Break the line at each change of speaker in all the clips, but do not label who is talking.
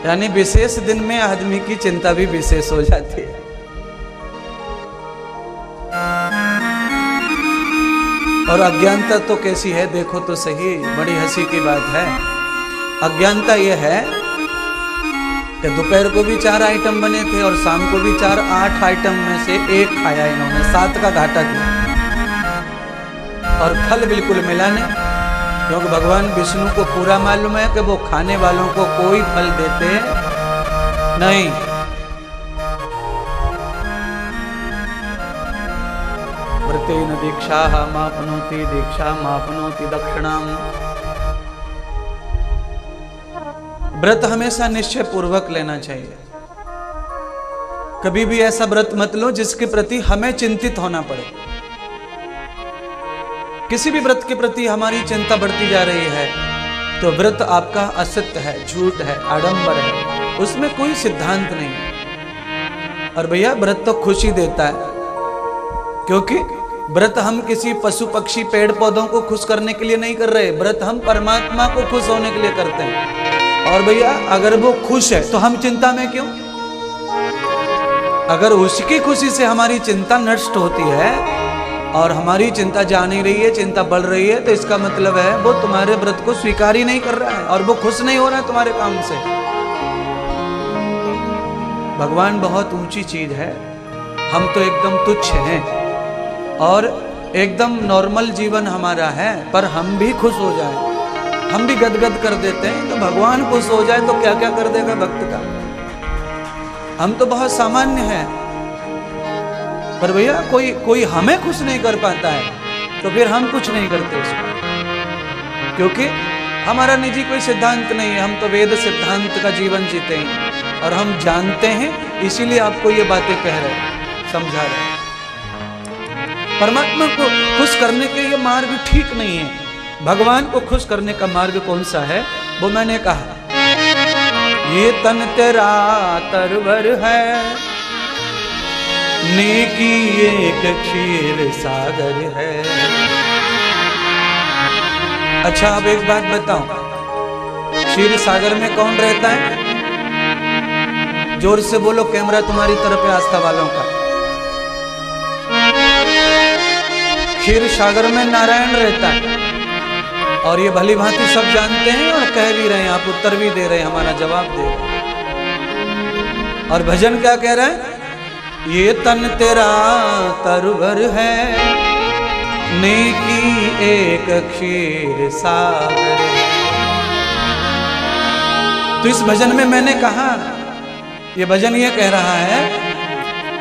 यानी विशेष दिन में आदमी की चिंता भी विशेष हो जाती है। और अज्ञानता तो कैसी है देखो तो सही, बड़ी हंसी की बात है। अज्ञानता यह है कि दोपहर को भी 4 आइटम बने थे और शाम को भी 4, 8 आइटम में से 1 खाया इन्होंने, 7 का घाटा किया और फल बिल्कुल मिला नहीं, क्योंकि भगवान विष्णु को पूरा मालूम है कि वो खाने वालों को कोई फल देते नहीं। व्रतेन दीक्षा मापनोति दीक्षा मापनोति दक्षिणाम। व्रत हमेशा निश्चय पूर्वक लेना चाहिए। कभी भी ऐसा व्रत मत लो जिसके प्रति हमें चिंतित होना पड़े। किसी भी व्रत के प्रति हमारी चिंता बढ़ती जा रही है तो व्रत आपका असत्य है, झूठ है, आडंबर है, उसमें कोई सिद्धांत नहीं है। और भैया व्रत तो खुशी देता है, क्योंकि व्रत हम किसी पशु पक्षी पेड़ पौधों को खुश करने के लिए नहीं कर रहे, व्रत हम परमात्मा को खुश होने के लिए करते हैं। और भैया अगर वो खुश है तो हम चिंता में क्यों? अगर उसकी खुशी से हमारी चिंता नष्ट होती है और हमारी चिंता जा नहीं रही है, चिंता बढ़ रही है, तो इसका मतलब है वो तुम्हारे व्रत को स्वीकार ही नहीं कर रहा है और वो खुश नहीं हो रहा है तुम्हारे काम से। भगवान बहुत ऊंची चीज है, हम तो एकदम तुच्छ हैं और एकदम नॉर्मल जीवन हमारा है, पर हम भी खुश हो जाए, हम भी गदगद कर देते हैं। तो भगवान खुश हो जाए तो क्या क्या कर देगा भक्त का। हम तो बहुत सामान्य हैं, पर भैया कोई हमें खुश नहीं कर पाता है तो फिर हम कुछ नहीं करते उसको, क्योंकि हमारा निजी कोई सिद्धांत नहीं है। हम तो वेद सिद्धांत का जीवन जीते हैं और हम जानते हैं, इसीलिए आपको ये बातें कह रहे हैं, समझा रहे हैं। परमात्मा को खुश करने के ये मार्ग ठीक नहीं है। भगवान को खुश करने का मार्ग कौन सा है वो मैंने कहा, ये तन तेरा तरवर है, नेकी एक क्षीर सागर है। अच्छा अब एक बात बताऊं, क्षीर सागर में कौन रहता है? जोर से बोलो, कैमरा तुम्हारी तरफ है आस्था वालों का। क्षीर सागर में नारायण रहता है और ये भली भांति सब जानते हैं और कह भी रहे हैं, आप उत्तर भी दे रहे हैं, हमारा जवाब दे रहे हैं। और भजन क्या कह रहा है? ये तन तेरा तरवर है, नेकी एक क्षीर सागर है। तो इस भजन में मैंने कहा, ये भजन ये कह रहा है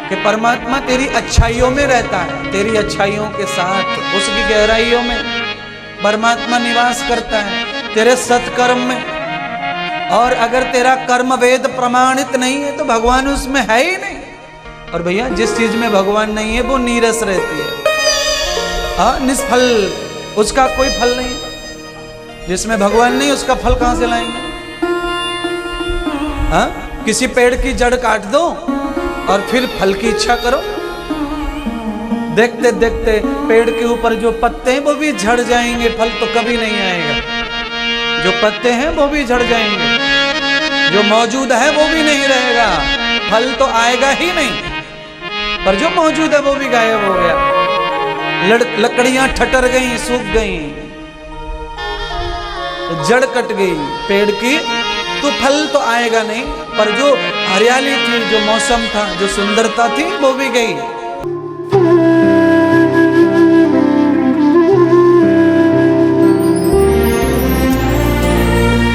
कि परमात्मा तेरी अच्छाइयों में रहता है, तेरी अच्छाइयों के साथ उसकी गहराइयों में परमात्मा निवास करता है, तेरे सत्कर्म में। और अगर तेरा कर्म वेद प्रमाणित नहीं है तो भगवान उसमें है ही नहीं। और भैया जिस चीज में भगवान नहीं है वो नीरस रहती है, निष्फल, उसका कोई फल नहीं। जिसमें भगवान नहीं उसका फल कहां से लाएंगे? किसी पेड़ की जड़ काट दो और फिर फल की इच्छा करो, देखते देखते पेड़ के ऊपर जो पत्ते हैं वो भी झड़ जाएंगे, फल तो कभी नहीं आएगा। जो पत्ते हैं वो भी झड़ जाएंगे, जो मौजूद है वो भी नहीं रहेगा, फल तो आएगा ही नहीं। पर जो मौजूद है वो भी गायब हो गया। लकड़ियां ठटर गई, सूख गई, जड़ कट गई पेड़ की, तो फल तो आएगा नहीं। पर जो हरियाली थी, जो मौसम था, जो सुंदरता थी वो भी गई।